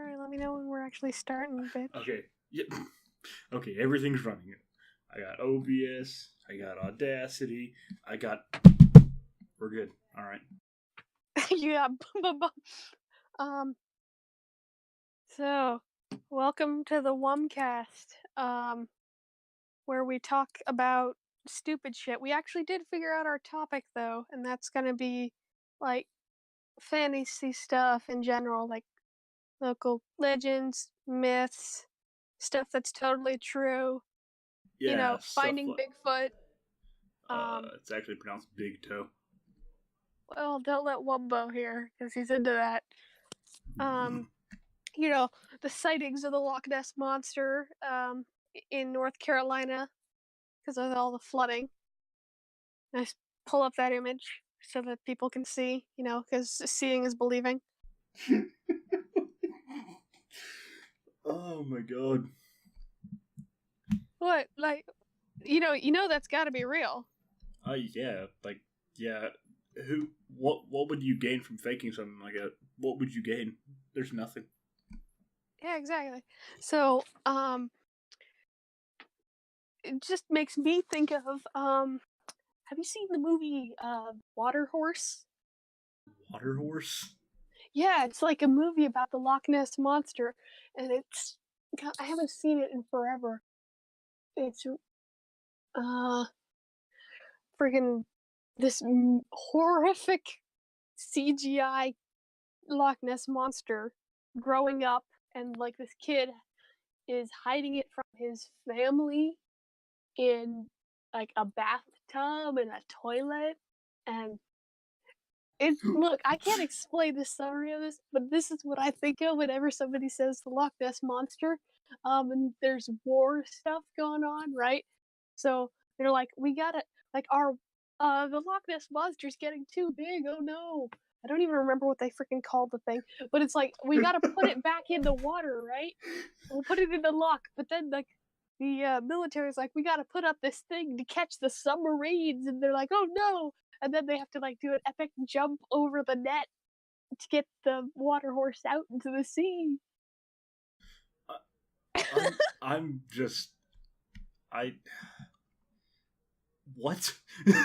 Alright, let me know when we're actually starting, bitch. Okay. Yep. Okay, everything's running. I got OBS. I got Audacity. We're good. All right. Yeah. So, welcome to the Wumcast, where we talk about stupid shit. We actually did figure out our topic, though, and that's gonna be, like, fantasy stuff in general, like local legends, myths, stuff that's totally true. Yeah, stuff Finding like Bigfoot. it's actually pronounced Big Toe. Well, don't let Wumbo hear, because he's into that. The sightings of the Loch Ness Monster in North Carolina because of all the flooding. I just pull up that image so that people can see, because seeing is believing. Oh my god. What? Like, that's got to be real. Yeah, yeah. What would you gain from faking something like that? What would you gain? There's nothing. Yeah, exactly. So, it just makes me think of, have you seen the movie, Water Horse? Water horse? Yeah, it's like a movie about the Loch Ness Monster, and God, I haven't seen it in forever. It's, friggin' this horrific CGI Loch Ness Monster growing up, and like this kid is hiding it from his family in like a bathtub and a toilet. And look, I can't explain the summary of this, but this is what I think of whenever somebody says the Loch Ness Monster. And there's war stuff going on, right? So they're like, we gotta, like, the Loch Ness Monster's getting too big. Oh no. I don't even remember what they freaking called the thing, but it's like, we gotta put it back in the water, right? We'll put it in the loch, but then, like, the military's like, we gotta put up this thing to catch the submarines, and they're like, oh no. And then they have to, like, do an epic jump over the net to get the water horse out into the sea. I'm just what? Let me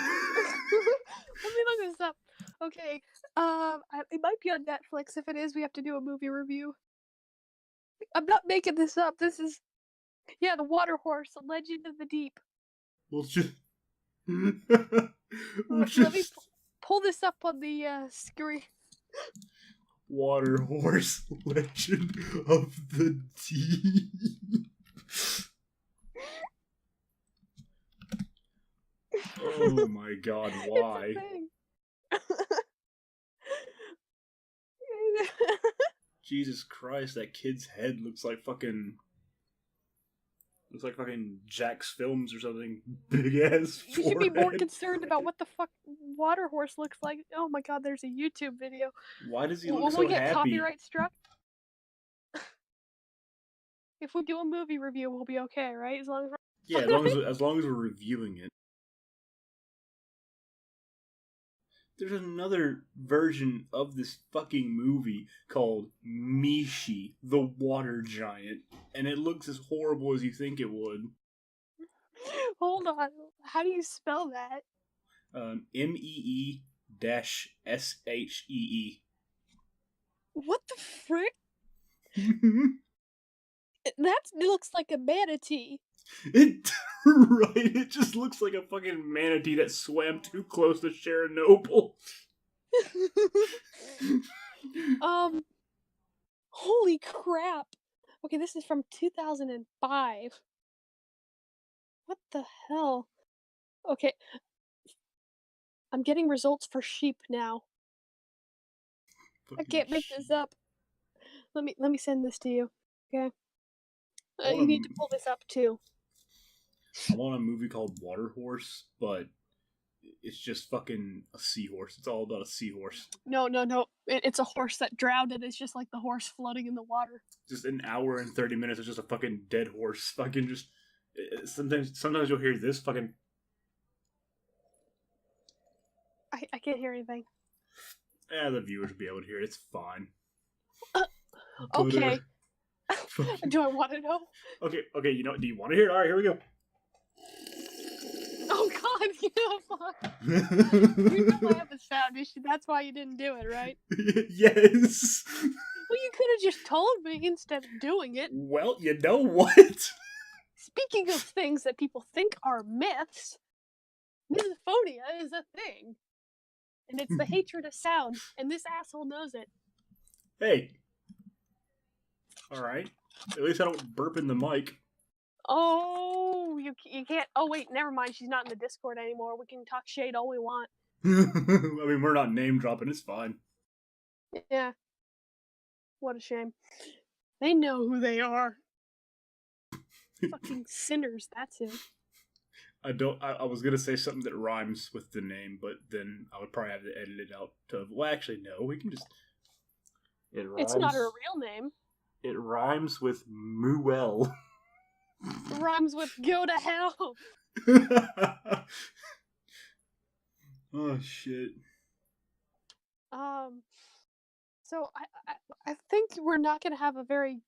look this up. Okay, it might be on Netflix. If it is, we have to do a movie review. I'm not making this up. This is, the water horse, a legend of the deep. We'll just Let me pull this up on the screen. Water horse, legend of the deep. Oh my god, why? Jesus Christ, that kid's head looks like fucking Jack's Films or something. Big ass forehead. You should be more concerned about what the fuck water horse looks like. Oh my god, there's a YouTube video. Why does he look so happy? Will we get happy? Copyright struck? If we do a movie review, we'll be okay, right? As long as long as we're reviewing it. There's another version of this fucking movie called Mishi, the Water Giant, and it looks as horrible as you think it would. Hold on. How do you spell that? MEE-SHEE. What the frick? That looks like a manatee. Right, it just looks like a fucking manatee that swam too close to Chernobyl. Holy crap. Okay, this is from 2005. What the hell? Okay. I'm getting results for sheep now. I can't make this up. Let me send this to you. Okay. You need to pull this up too. I want a movie called Water Horse, but it's just fucking a seahorse. It's all about a seahorse. No. It's a horse that drowned, and it's just like the horse floating in the water. Just an hour and 30 minutes of just a fucking dead horse. Fucking just... Sometimes you'll hear this fucking... I can't hear anything. The viewers will be able to hear it. It's fine. But Okay. fucking- Do I want to know? okay. You know, do you want to hear it? All right, here we go. Oh God, fuck. You know I have a sound issue. That's why you didn't do it, right? Yes. Well, you could have just told me instead of doing it. Well, you know what? Speaking of things that people think are myths, misophonia is a thing. And it's the hatred of sound, and this asshole knows it. Hey. All right. At least I don't burp in the mic. Oh, you can't. Oh, wait, never mind. She's not in the Discord anymore. We can talk shade all we want. I mean, we're not name dropping. It's fine. Yeah. What a shame. They know who they are. Fucking sinners, that's it. I was gonna say something that rhymes with the name, but then I would probably have to edit it out. Well, actually, no. We can just. It rhymes. It's not her real name. It rhymes with Muel. It rhymes with go to hell. Oh shit. So I think we're not gonna have a very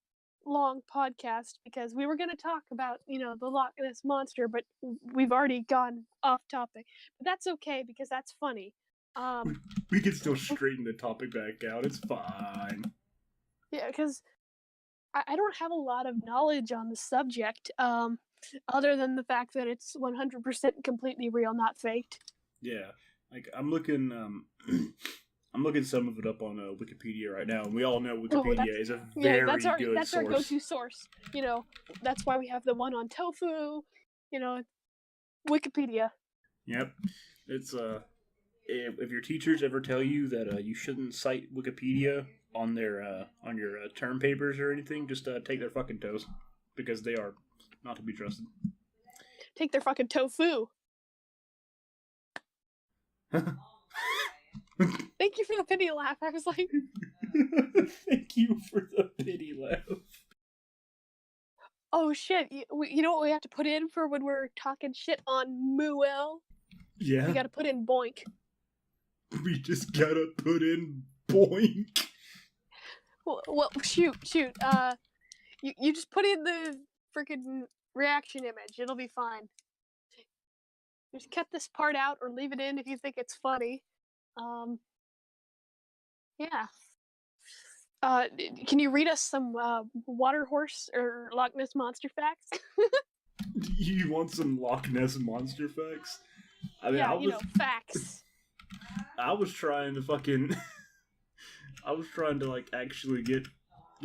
long podcast because we were gonna talk about, the Loch Ness Monster, but we've already gone off topic. But that's okay because that's funny. We can still straighten the topic back out. It's fine. Yeah, because I don't have a lot of knowledge on the subject, other than the fact that it's 100% completely real, not faked. Yeah, like I'm looking some of it up on Wikipedia right now, and we all know Wikipedia is a very good source. That's our go-to source. That's why we have the one on tofu. Wikipedia. Yep, it's if your teachers ever tell you that you shouldn't cite Wikipedia on their on your term papers or anything, just take their fucking toes, because they are not to be trusted. Take their fucking tofu. Thank you for the pity laugh. I was like, thank you for the pity laugh. Oh shit! You know what we have to put in for when we're talking shit on Muel? Yeah. We gotta put in boink. We just gotta put in boink. Well, shoot. You just put in the freaking reaction image. It'll be fine. Just cut this part out or leave it in if you think it's funny. Yeah. Can you read us some water horse or Loch Ness monster facts? You want some Loch Ness monster facts? I mean, yeah, facts. I was trying to fucking. I was trying to like actually get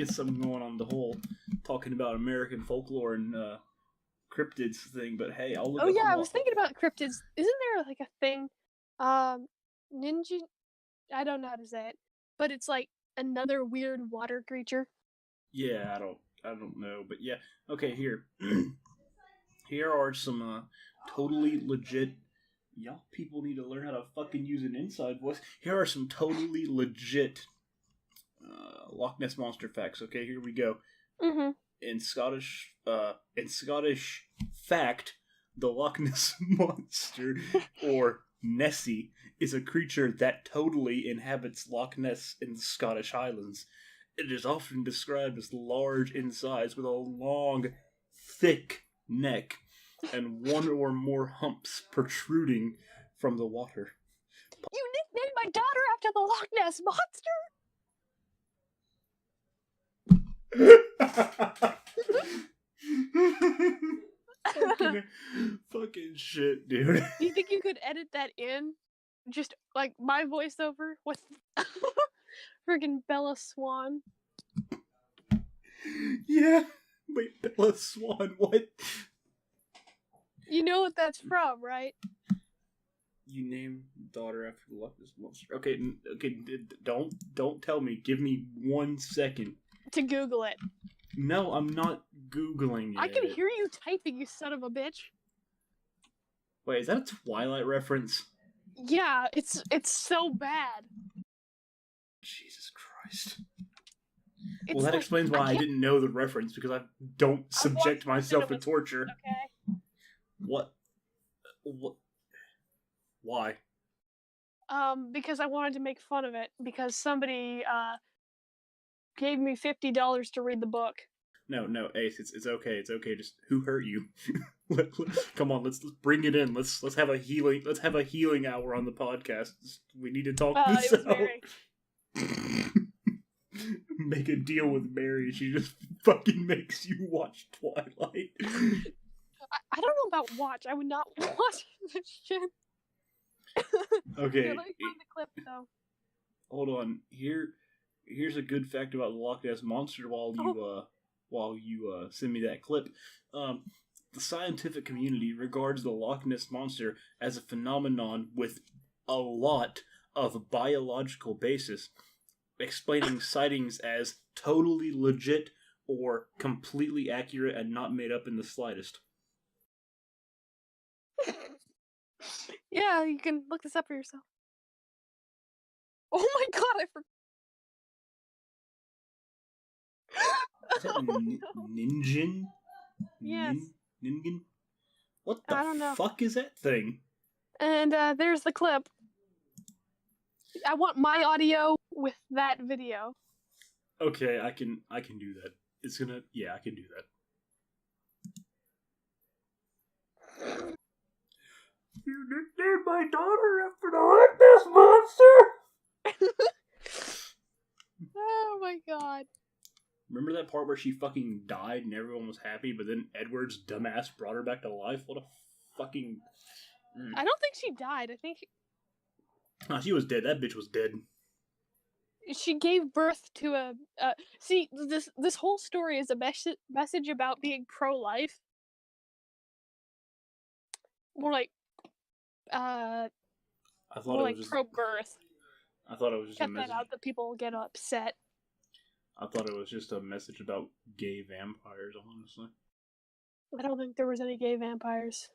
something going on the whole talking about American folklore and cryptids thing, but hey, I'll look. Oh yeah, I was thinking about cryptids. Isn't there like a thing, ninja? I don't know how to say it, but it's like another weird water creature. Yeah, I don't know, but yeah. Okay, here. Here are some totally legit. Y'all people need to learn how to fucking use an inside voice. Here are some totally legit Loch Ness monster facts. Okay, here we go. Mm-hmm. In Scottish fact, the Loch Ness monster, or Nessie, is a creature that totally inhabits Loch Ness in the Scottish Highlands. It is often described as large in size, with a long, thick neck and one or more humps protruding from the water. You nicknamed my daughter after the Loch Ness monster? Fucking shit, dude. Do you think you could edit that in? Just like my voiceover with friggin' Bella Swan? Yeah. Wait, Bella Swan, what? You know what that's from, right? You name daughter after the Loch Ness monster. Okay, don't tell me. Give me 1 second to Google it. No, I'm not Googling it. I can hear you typing, you son of a bitch. Wait, is that a Twilight reference? Yeah, it's so bad. Jesus Christ. It's well, that explains why I didn't know the reference, because I don't subject myself to torture. Okay. What? Why? Because I wanted to make fun of it, because somebody gave me $50 to read the book. No, Ace, it's okay. It's okay. Just who hurt you? Come on, let's bring it in. Let's have a healing hour on the podcast. We need to talk this It was out. Mary. Make a deal with Mary. She just fucking makes you watch Twilight. I don't know about watch. I would not watch this shit. Okay. Here, let me find the clip though. Hold on. Here's a good fact about the Loch Ness Monster while you send me that clip. The scientific community regards the Loch Ness Monster as a phenomenon with a lot of biological basis, explaining sightings as totally legit or completely accurate and not made up in the slightest. Yeah, you can look this up for yourself. Oh my god, I forgot. Is that no. Ninjin? Yes. Ningen? What I don't know. the fuck is that thing? And there's the clip. I want my audio with that video. Okay, I can do that. I can do that. You nicknamed my daughter after the Loch Ness Monster? Oh my god. Remember that part where she fucking died and everyone was happy, but then Edward's dumbass brought her back to life? What a fucking... I don't think she died. I think Oh, she was dead. That bitch was dead. she gave birth to a... see, this whole story is a message about being pro-life. More like... I thought more it like was just... pro-birth. I thought it was just Cut a message... that out that people get upset. I thought it was just a message about gay vampires, honestly. I don't think there was any gay vampires.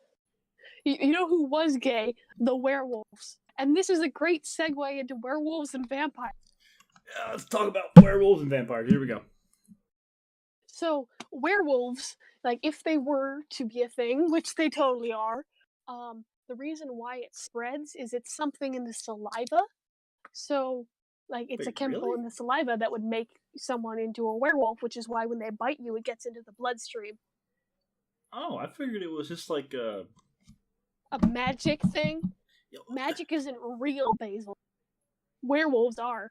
You know who was gay? The werewolves. And this is a great segue into werewolves and vampires. Yeah, let's talk about werewolves and vampires. Here we go. So, werewolves, like, if they were to be a thing, which they totally are, the reason why it spreads is it's something in the saliva. So, like, it's a chemical in the saliva that would make someone into a werewolf, which is why when they bite you, it gets into the bloodstream. Oh, I figured it was just like a magic thing. Magic isn't real, Basil. Werewolves are.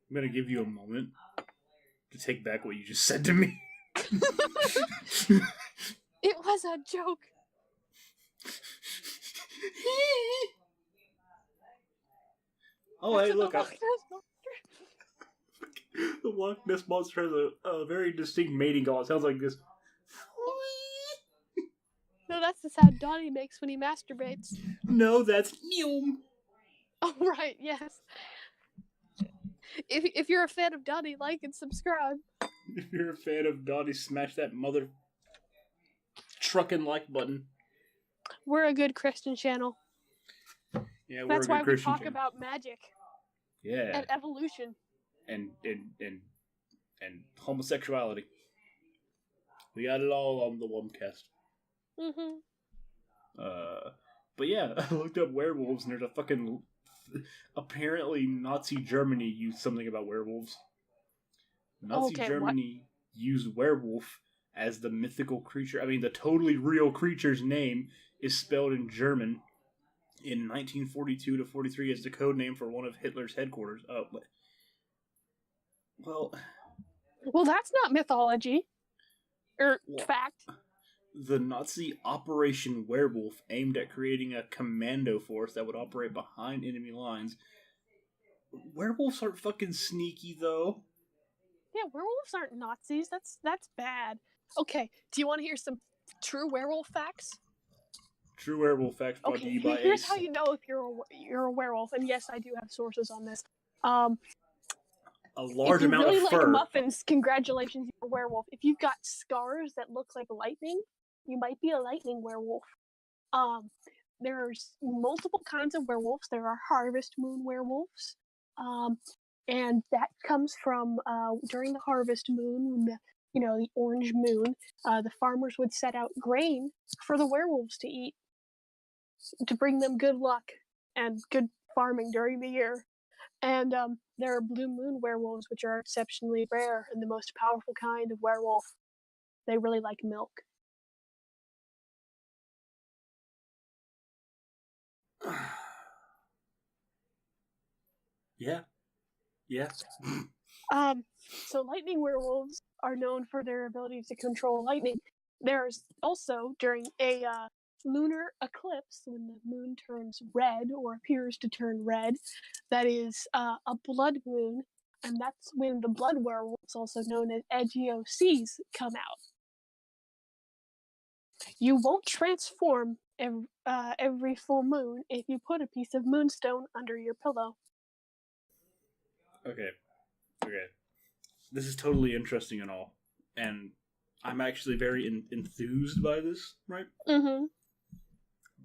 I'm gonna give you a moment to take back what you just said to me. It was a joke. Oh, hey, look. The Loch Ness Monster has a very distinct mating call. It sounds like this. No, that's the sound Donnie makes when he masturbates. No, that's Neum. Oh, right, yes. If you're a fan of Donnie, like and subscribe. If you're a fan of Donnie, smash that mother truckin' like button. We're a good Christian channel. Yeah, we're That's a good why Christian we talk channel. About magic. Yeah. And evolution. And homosexuality. We got it all on the Wumcast. Mm-hmm. But yeah, I looked up werewolves and there's a fucking... Apparently Nazi Germany used something about werewolves. Nazi Germany used werewolf as the mythical creature. I mean, the totally real creature's name is spelled in German in 1942 to 43 as the code name for one of Hitler's headquarters. Well, that's not mythology. Fact. The Nazi Operation Werewolf aimed at creating a commando force that would operate behind enemy lines. Werewolves aren't fucking sneaky, though. Yeah, werewolves aren't Nazis. That's bad. Okay, do you want to hear some true werewolf facts? True werewolf facts brought to you by here's Ace. how you know if you're a werewolf. And yes, I do have sources on this. A large amount of fur. If you really like muffins, congratulations, you're a werewolf. If you've got scars that look like lightning, you might be a lightning werewolf. There's multiple kinds of werewolves. There are harvest moon werewolves. And that comes from during the harvest moon, when the orange moon, the farmers would set out grain for the werewolves to eat to bring them good luck and good farming during the year. And there are blue moon werewolves, which are exceptionally rare and the most powerful kind of werewolf. They really like milk. Yeah. Yeah. So lightning werewolves are known for their ability to control lightning. There's also during a lunar eclipse when the moon turns red or appears to turn red, that is a blood moon, and that's when the blood werewolves, also known as EGOCs, come out. You won't transform every full moon if you put a piece of moonstone under your pillow. Okay. Okay. This is totally interesting and all, and I'm actually very enthused by this, right? Mm-hmm.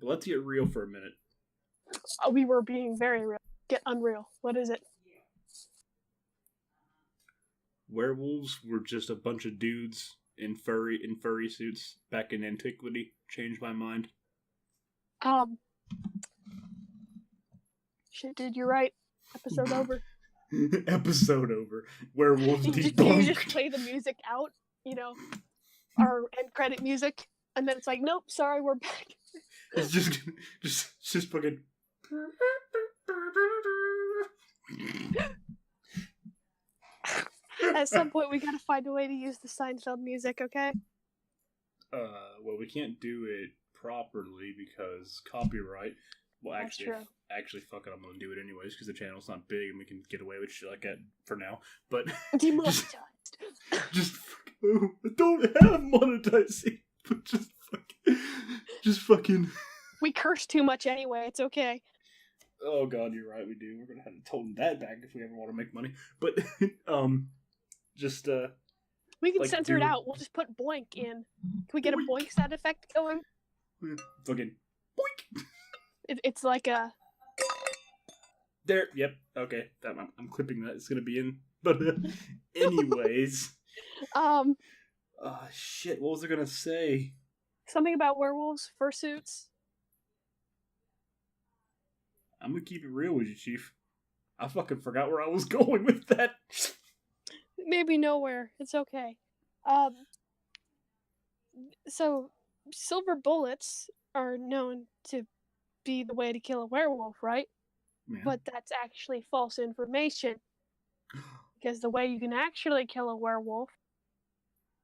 But let's get real for a minute. We were being very real. Get unreal. What is it? Werewolves were just a bunch of dudes in furry suits back in antiquity. Changed my mind. Shit, dude, you're right. Episode over. Episode over. Werewolves Can debunked. you just play the music out? You know, our end credit music, and then it's like, nope, sorry, we're back. It's just fucking. At some point, we gotta find a way to use the Seinfeld music, okay? Well, we can't do it properly because copyright. Well, actually, fuck it, I'm gonna do it anyways because the channel's not big and we can get away with shit like that for now. But demonetized. just I don't have monetizing, but just fucking. We curse too much anyway. It's okay. Oh god, you're right. We do. We're gonna have to tone that back if we ever want to make money. But just we can censor it out. We'll just put boink in. Can we get a boink sound effect going? Fucking boink. It's like a. There. Yep. Okay. I'm clipping that. It's gonna be in. But anyways. Shit. What was I gonna say? Something about werewolves, fursuits. I'm gonna keep it real with you, Chief. I fucking forgot where I was going with that. Maybe nowhere. It's okay. So silver bullets are known to be the way to kill a werewolf, right? Yeah. But that's actually false information. Because the way you can actually kill a werewolf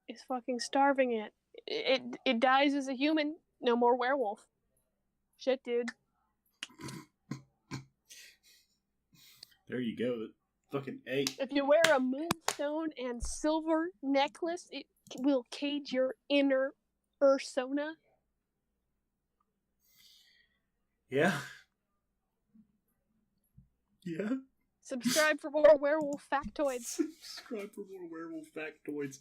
is fucking starving it. It dies as a human, no more werewolf. Shit, dude. There you go. Fucking A. If you wear a moonstone and silver necklace, it will cage your inner persona. Yeah. Yeah. Subscribe for more werewolf factoids. Subscribe for more werewolf factoids.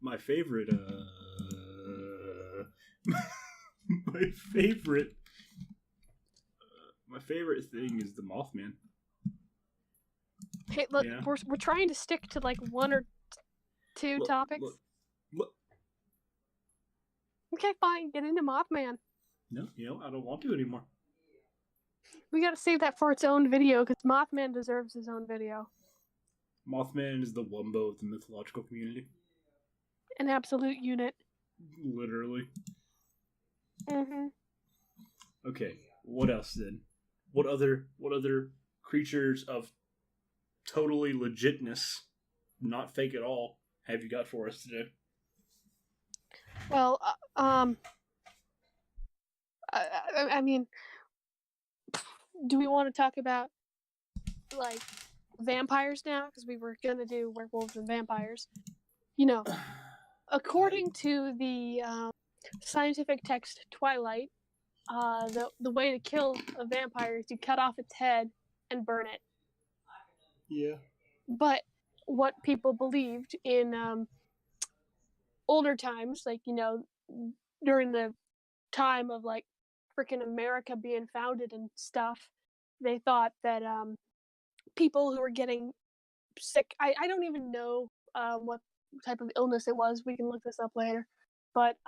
My favorite, my favorite thing is the Mothman. Hey, look, yeah. we're trying to stick to like one or two topics. Look. Okay, fine. Get into Mothman. No, I don't want to anymore. We gotta save that for its own video, because Mothman deserves his own video. Mothman is the Wumbo of the mythological community. An absolute unit. Literally. Mm-hmm. Okay, what else then? What other creatures of totally legitness, not fake at all, have you got for us today? Well, I mean, do we want to talk about like vampires now? Because we were gonna do werewolves and vampires. You know, according to the scientific text Twilight, the way to kill a vampire is to cut off its head and burn it. Yeah. But what people believed in older times, like, you know, during the time of like freaking America being founded and stuff, they thought that people who were getting sick, I don't even know what type of illness it was. We can look this up later. But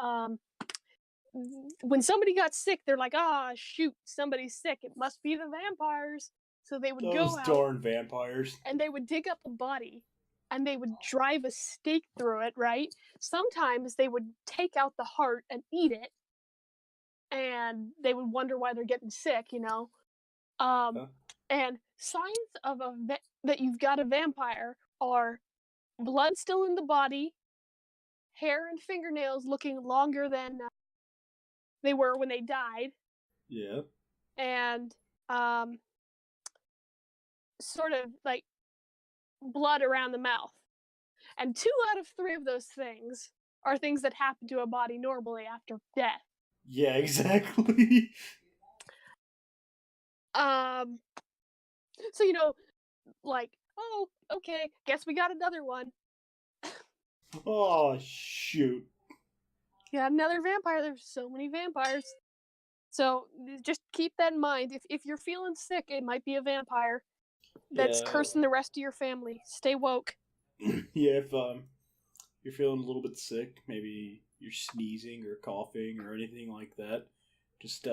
when somebody got sick, they're like, shoot, somebody's sick. It must be the vampires. So they would Those go out darn vampires. and they would dig up a body and they would drive a stake through it, right? Sometimes they would take out the heart and eat it, and they would wonder why they're getting sick, you know? Um, Huh? and signs of that you've got a vampire are blood still in the body, hair and fingernails looking longer than they were when they died, Yeah. and um, sort of like blood around the mouth. And 2 out of 3 of those things are things that happen to a body normally after death. Yeah, exactly. Um, so like, oh, okay, guess we got another one. Oh, shoot. Got another vampire. There's so many vampires. So just keep that in mind. If you're feeling sick, it might be a vampire that's Yeah. cursing the rest of your family. Stay woke. Yeah, if you're feeling a little bit sick, maybe you're sneezing or coughing or anything like that, just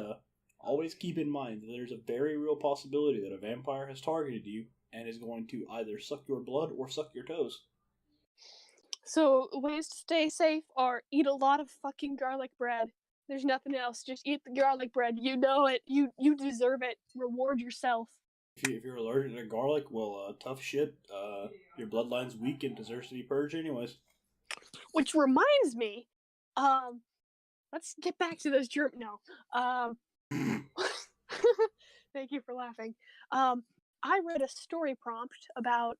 always keep in mind that there's a very real possibility that a vampire has targeted you and is going to either suck your blood or suck your toes. So ways to stay safe are eat a lot of fucking garlic bread. There's nothing else. Just eat the garlic bread. You know it. You deserve it. Reward yourself. If you're allergic to garlic, well, tough shit. Your bloodline's weak and deserves to be purged anyways. Which reminds me, um, let's get back to those germ. No, thank you for laughing. I read a story prompt about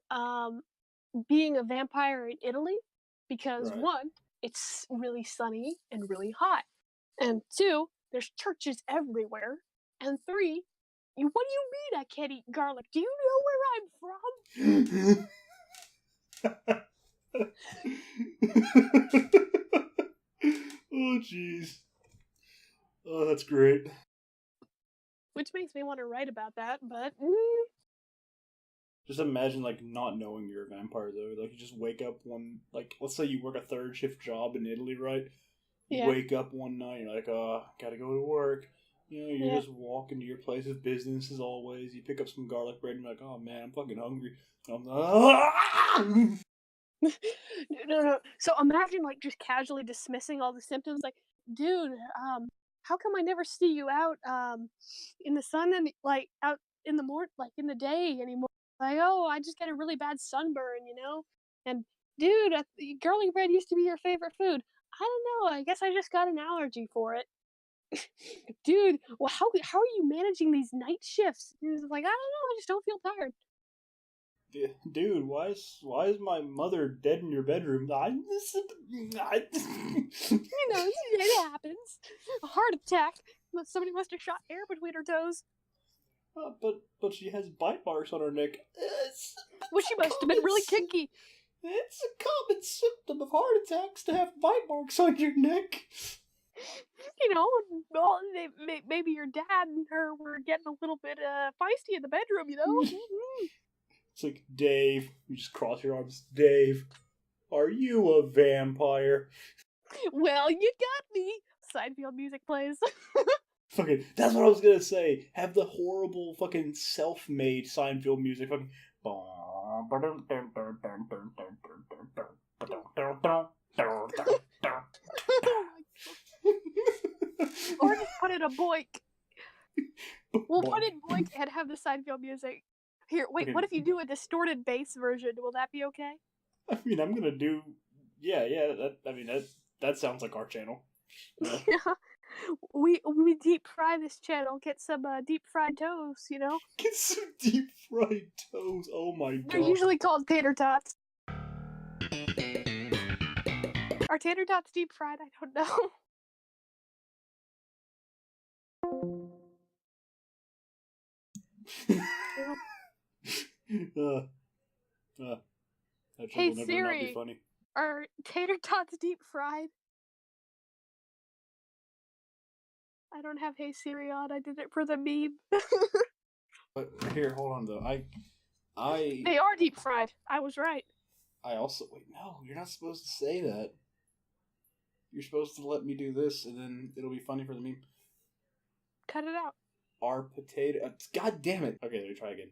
being a vampire in Italy because Right. 1, it's really sunny and really hot, and 2, there's churches everywhere, and 3, what do you mean I can't eat garlic? Do you know where I'm from? Oh, jeez. Oh, that's great. Which makes me want to write about that, but Just imagine, like, not knowing you're a vampire, though. Like, you just wake up like, let's say you work a third shift job in Italy, right? You yeah, wake up one night, you're like, gotta go to work. You know, you're yeah. just walking to your place of business as always. You pick up some garlic bread and you're like, oh man, I'm fucking hungry. No. So imagine like just casually dismissing all the symptoms, like, dude, how come I never see you out in the sun and like out in the like in the day anymore? Like, oh, I just get a really bad sunburn, you know? And dude, garlic bread used to be your favorite food. I don't know. I guess I just got an allergy for it. Dude, well, how are you managing these night shifts? And it's like, I don't know. I just don't feel tired. Dude, why is my mother dead in your bedroom? It happens. A heart attack. Somebody must have shot air between her toes. But she has bite marks on her neck. Well, she must have been really kinky. It's a common symptom of heart attacks to have bite marks on your neck. Well, maybe your dad and her were getting a little bit feisty in the bedroom, It's like, Dave, you just cross your arms. Dave, are you a vampire? Well, you got me. Seinfeld music plays. Fucking, that's what I was gonna say. Have the horrible fucking self-made Seinfeld music. Fucking. Or just put in a boink. We'll put in boink and have the Seinfeld music. Here, wait, Okay. what if you do a distorted bass version? Will that be okay? I mean, I'm gonna do. Yeah. That sounds like our channel. Yeah. We deep fry this channel. Get some deep fried toast, Get some deep fried toes. Oh my god. They're usually called tater tots. Are tater tots deep fried? I don't know. That Hey, will never not be Siri. funny. Are tater tots deep fried? I don't have Hey Siri on. I did it for the meme. But here, hold on though. They are deep fried. I was right. I also wait. No, you're not supposed to say that. You're supposed to let me do this, and then it'll be funny for the meme. Cut it out. Our potato. God damn it. Okay, let me try again.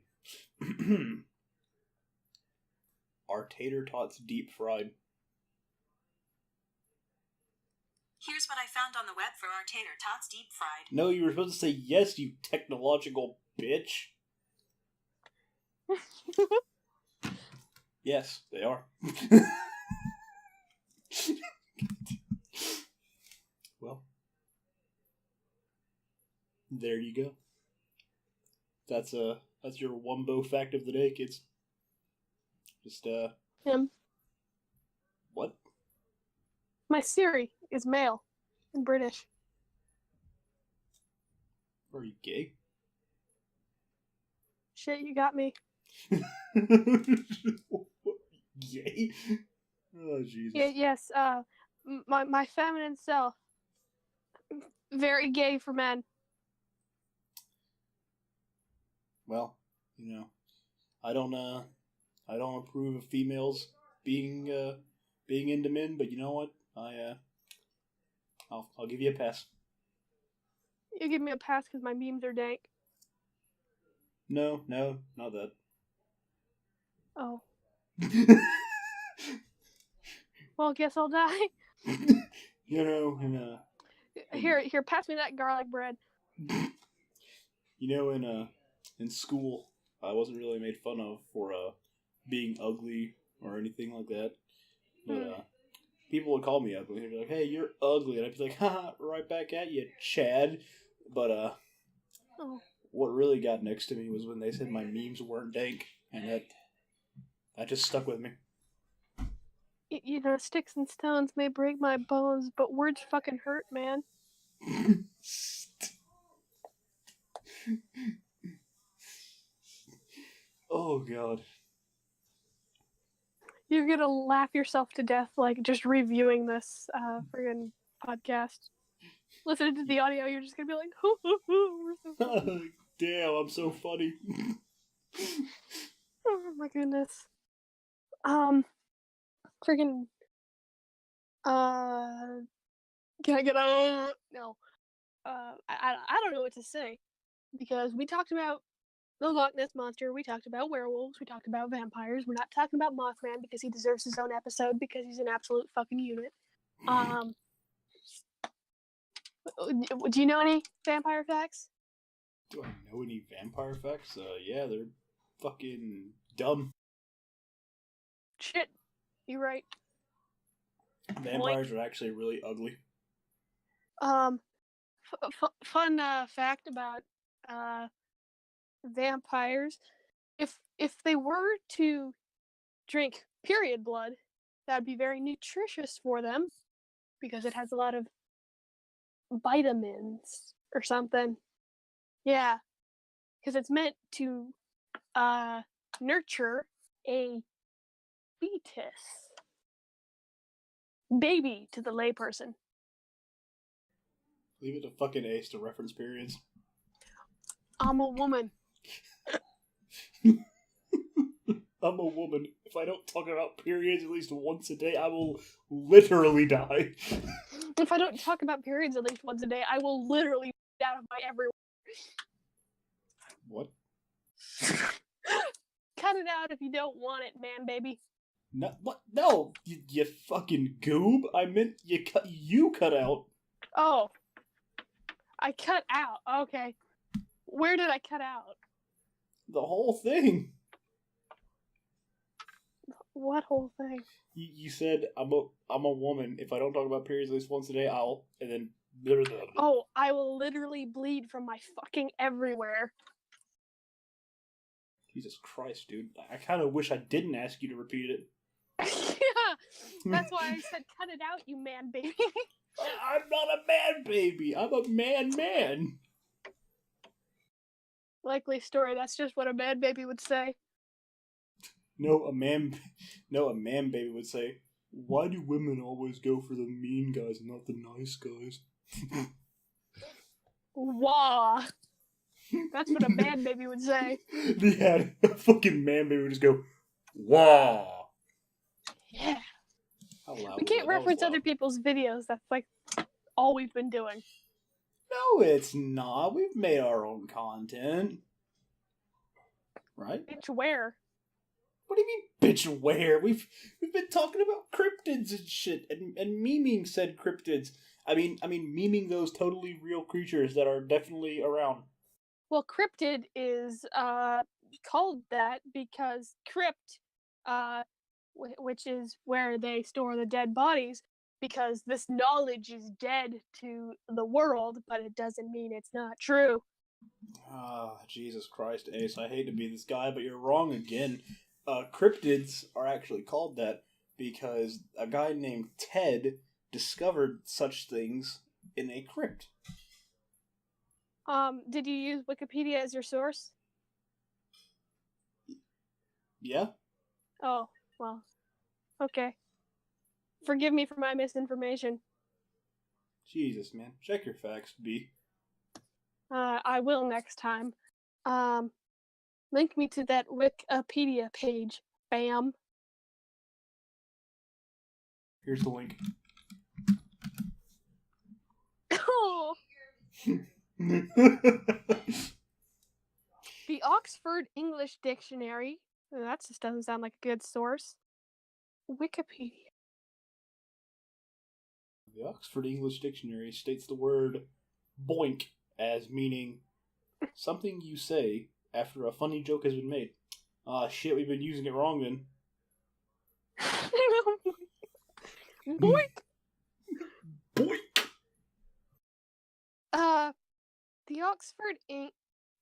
Are tater tots deep fried? Here's what I found on the web for our tater tots deep fried. No, you were supposed to say yes, you technological bitch. Yes, they are. Well, there you go. That's your Wumbo fact of the day, kids. Just Him. What? My Siri is male and British. Are you gay? Shit, you got me. Gay? Oh Jesus. Yeah, yes. My feminine self. Very gay for men. Well, I don't approve of females being into men, but you know what? I'll give you a pass. You give me a pass because my memes are dank. No, not that. Oh. Well, guess I'll die. Here, pass me that garlic bread. In school, I wasn't really made fun of for being ugly or anything like that. But people would call me ugly. They'd be like, "Hey, you're ugly," and I'd be like, "Haha, right back at you, Chad." But what really got next to me was when they said my memes weren't dank, and that just stuck with me. Sticks and stones may break my bones, but words fucking hurt, man. Oh God. You're gonna laugh yourself to death, like just reviewing this friggin' podcast. Listening to the audio, you're just gonna be like, hoo, hoo, hoo, we're so funny. Damn, I'm so funny. Oh my goodness. Friggin' can I get a no? I don't know what to say because we talked about the Loch Ness Monster, we talked about werewolves, we talked about vampires. We're not talking about Mothman because he deserves his own episode because he's an absolute fucking unit. Do you know any vampire facts? Do I know any vampire facts? Yeah, they're fucking dumb. Shit, you're right. Vampires are actually really ugly. Fun fact about vampires: if they were to drink period blood, that'd be very nutritious for them because it has a lot of vitamins or something. Yeah, because it's meant to nurture a fetus. Baby to the layperson. Leave it to fucking Ace to reference periods. I'm a woman. I'm a woman. If I don't talk about periods at least once a day, I will literally die. If I don't talk about periods at least once a day, I will literally be out of my everywhere. What? Cut it out if you don't want it, man, baby. No, what? No, you fucking goob. I meant you cut out. Oh. I cut out. Okay. Where did I cut out? The whole thing. What whole thing? You said I'm a woman. If I don't talk about periods at least once a day, I'll and then. Oh, I will literally bleed from my fucking everywhere. Jesus Christ, dude! I kind of wish I didn't ask you to repeat it. Yeah, that's why I said cut it out, you man baby. I'm not a man baby. I'm a man. Likely story. That's just what a man baby would say. No, a man baby would say, "Why do women always go for the mean guys and not the nice guys?" Wah. That's what a man baby would say. Yeah, a fucking man baby would just go, "Wah." Yeah. How loud We can't reference other people's videos. That's like all we've been doing. No, it's not. We've made our own content. Right? Bitch, where? What do you mean, bitch, where? We've been talking about cryptids and shit, and memeing said cryptids. I mean, memeing those totally real creatures that are definitely around. Well, cryptid is called that because crypt, which is where they store the dead bodies, because this knowledge is dead to the world, but it doesn't mean it's not true. Ah, Jesus Christ, Ace, I hate to be this guy, but you're wrong again. Cryptids are actually called that because a guy named Ted discovered such things in a crypt. Did you use Wikipedia as your source? Yeah? Oh, well, okay. Forgive me for my misinformation. Jesus, man. Check your facts, B. I will next time. Link me to that Wikipedia page. Bam. Here's the link. Oh. The Oxford English Dictionary. That just doesn't sound like a good source. Wikipedia. The Oxford English Dictionary states the word boink as meaning something you say after a funny joke has been made. Ah, shit, we've been using it wrong then. Boink! Boink! The Oxford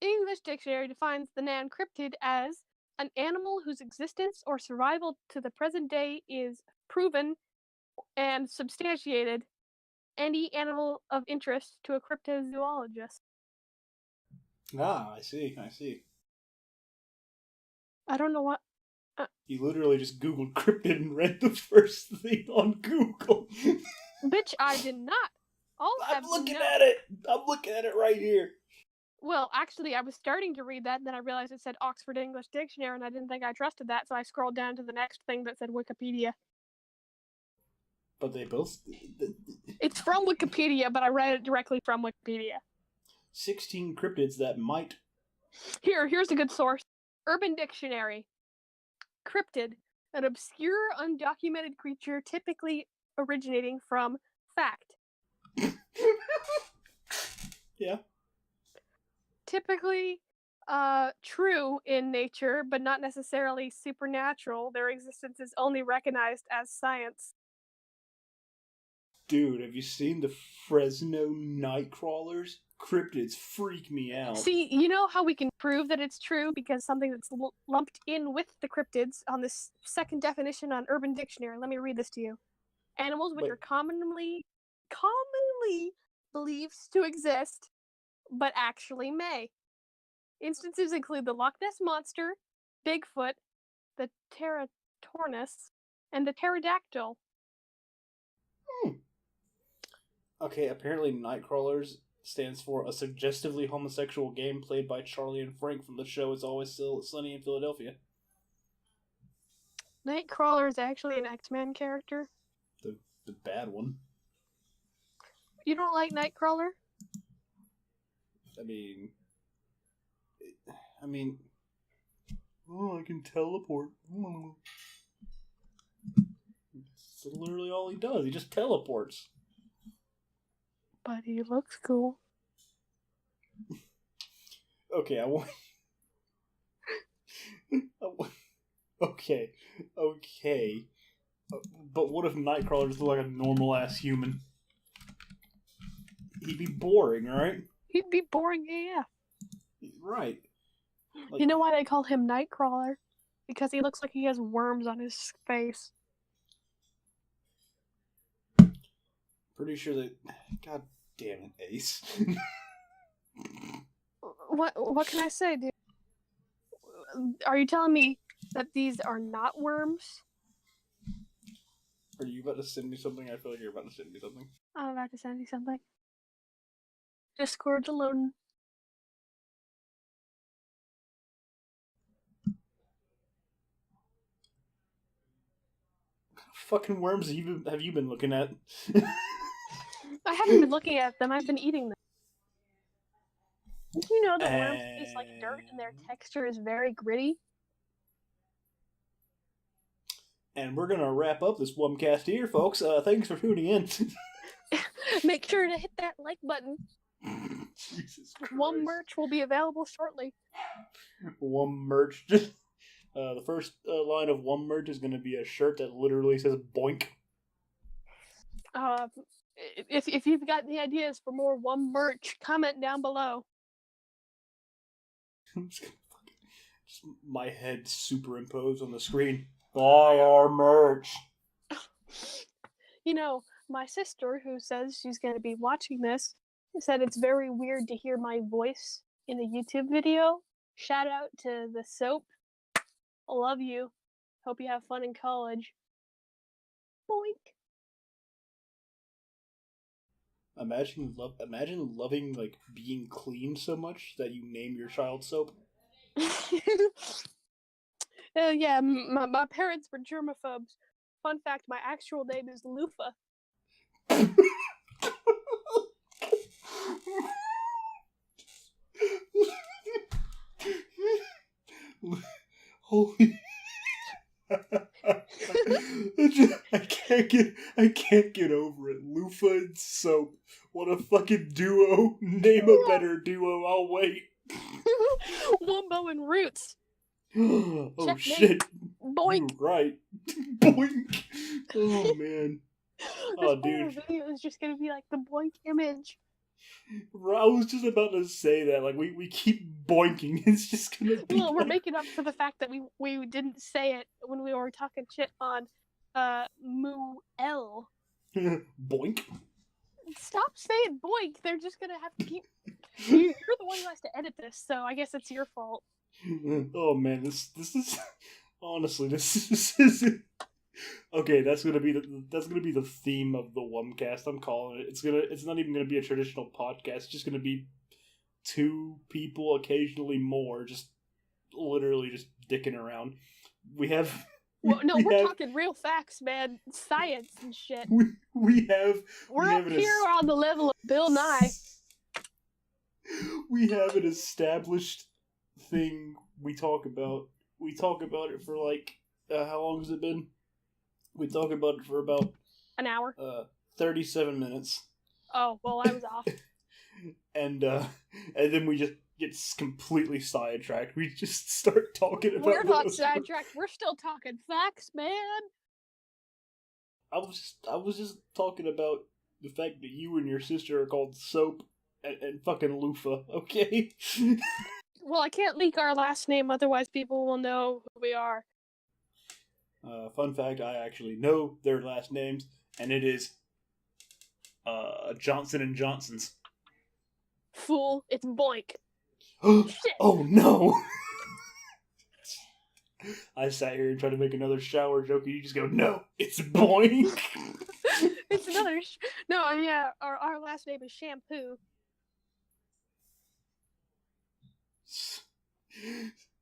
English Dictionary defines the noun cryptid as an animal whose existence or survival to the present day is proven and substantiated. Any animal of interest to a cryptozoologist. Ah, I see. I don't know what. You literally just Googled cryptid and read the first thing on Google. Bitch, I did not. I'm looking at it. I'm looking at it right here. Well, actually, I was starting to read that, and then I realized it said Oxford English Dictionary, and I didn't think I trusted that, so I scrolled down to the next thing that said Wikipedia. But they both... It's from Wikipedia, but I read it directly from Wikipedia. 16 cryptids that might... Here's a good source. Urban Dictionary. Cryptid, an obscure, undocumented creature typically originating from fact. Yeah. Typically true in nature, but not necessarily supernatural. Their existence is only recognized as science. Dude, have you seen the Fresno Nightcrawlers? Cryptids freak me out. See, you know how we can prove that it's true? Because something that's lumped in with the cryptids on this second definition on Urban Dictionary. Let me read this to you. Animals which are commonly believed to exist, but actually may. Instances include the Loch Ness Monster, Bigfoot, the Pterosaurus, and the pterodactyl. Okay, apparently Nightcrawlers stands for a suggestively homosexual game played by Charlie and Frank from the show It's Always Sunny in Philadelphia. Nightcrawler is actually an X-Men character. The bad one. You don't like Nightcrawler? I mean, oh, I can teleport. Oh. That's literally all he does. He just teleports. But he looks cool. Okay, Okay. But what if Nightcrawler just looked like a normal-ass human? He'd be boring, right? He'd be boring AF. Right. You know why they call him Nightcrawler? Because he looks like he has worms on his face. Pretty sure that... God damn it, Ace. What can I say, dude? Are you telling me that these are not worms? Are you about to send me something? I feel like you're about to send me something. I'm about to send you something. Discord's loading. What fucking worms have you been looking at? I haven't been looking at them. I've been eating them. You know that worms taste like dirt and their And texture is very gritty? we're gonna wrap up this Wumcast here, folks. Thanks for tuning in. Make sure to hit that like button. Jesus One Christ. merch will be available shortly. Wum merch. The first line of Wum merch is gonna be a shirt that literally says "Boink." If you've got any ideas for more One merch, comment down below. I'm just gonna just my head superimposed on the screen. Buy our merch. You know, my sister, who says she's going to be watching this, said it's very weird to hear my voice in a YouTube video. Shout out to the soap. I love you. Hope you have fun in college. Boink. Imagine loving like being clean so much that you name your child soap. Yeah, my parents were germaphobes. Fun fact, my actual name is Lufa. Holy! I can't get over it. Lufa and soap. What a fucking duo! Name a better duo. I'll wait. Wumbo and Roots. Oh Checkmate. shit! Boink. You're right. Boink. Oh man. Oh This whole dude. video is just gonna be like the Boink image. I was just about to say that. Like we keep boinking. It's just gonna be. Well, we're like... making up for the fact that we didn't say it when we were talking shit on Moo L. Boink. Stop saying boink. They're just gonna have to keep. You're the one who has to edit this, so I guess it's your fault. Oh man, this is honestly this is okay. That's gonna be the theme of the Wumcast. I'm calling it. It's not even gonna be a traditional podcast. It's just gonna be two people, occasionally more, just literally just dicking around. We have. Well, no, we're talking real facts, man. Science and shit. We're up here on the level of Bill Nye. We have an established thing we talk about. We talk about it for like how long has it been? We talk about it for about an hour. 37 minutes. Oh well, I was off. and then we just get completely sidetracked. We just start talking about. We're not sidetracked. We're still talking facts, man. I was just talking about the fact that you and your sister are called Soap and fucking Lufa. Okay. Well, I can't leak our last name, otherwise people will know who we are. Fun fact: I actually know their last names, and it is Johnson and Johnson's. Fool! It's Boink. Shit. Oh no! I sat here and tried to make another shower joke, and you just go, "No, it's Boink." It's another. No, yeah, our last name is Shampoo.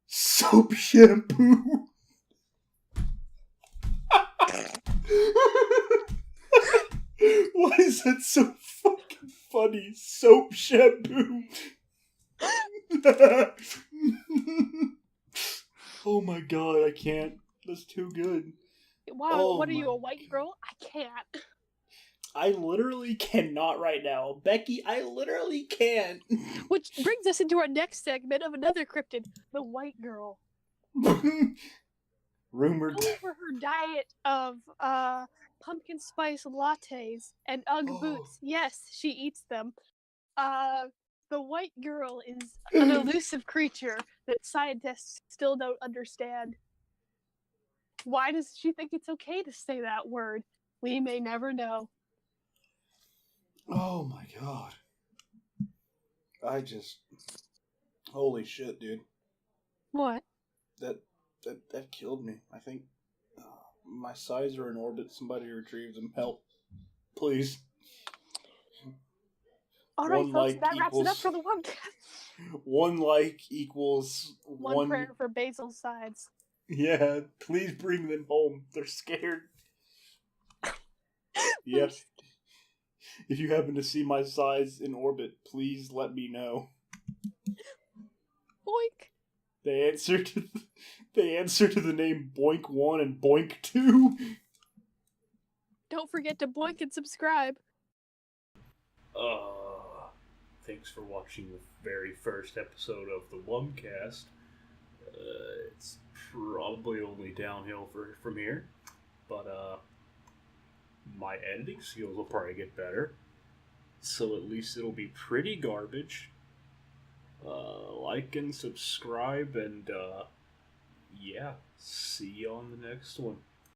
Soap shampoo. Why is that so fucking funny? Soap shampoo. Oh my god, I can't. That's too good. Wow, oh what are you, a white girl? I can't. I literally cannot right now. Becky, I literally can't. Which brings us into our next segment of another cryptid, the white girl. Rumored. Over her diet of pumpkin spice lattes and Ugg boots. Yes, she eats them. The white girl is an elusive creature that scientists still don't understand. Why does she think it's okay to say that word? We may never know. Oh my god. Holy shit, dude. What? That killed me. I think my sides are in orbit. Somebody retrieve them. Help. Please. Alright, folks, that wraps it up for the Wumcast. 1 like equals one prayer for Basil's sides. Yeah, please bring them home. They're scared. Yes. If you happen to see my size in orbit, please let me know. Boink. They answer to the name Boink 1 and Boink 2. Don't forget to boink and subscribe. Thanks for watching the very first episode of the Wumcast. It's probably only downhill from here, but my editing skills will probably get better, so at least it'll be pretty garbage. Like and subscribe, and yeah, see you on the next one.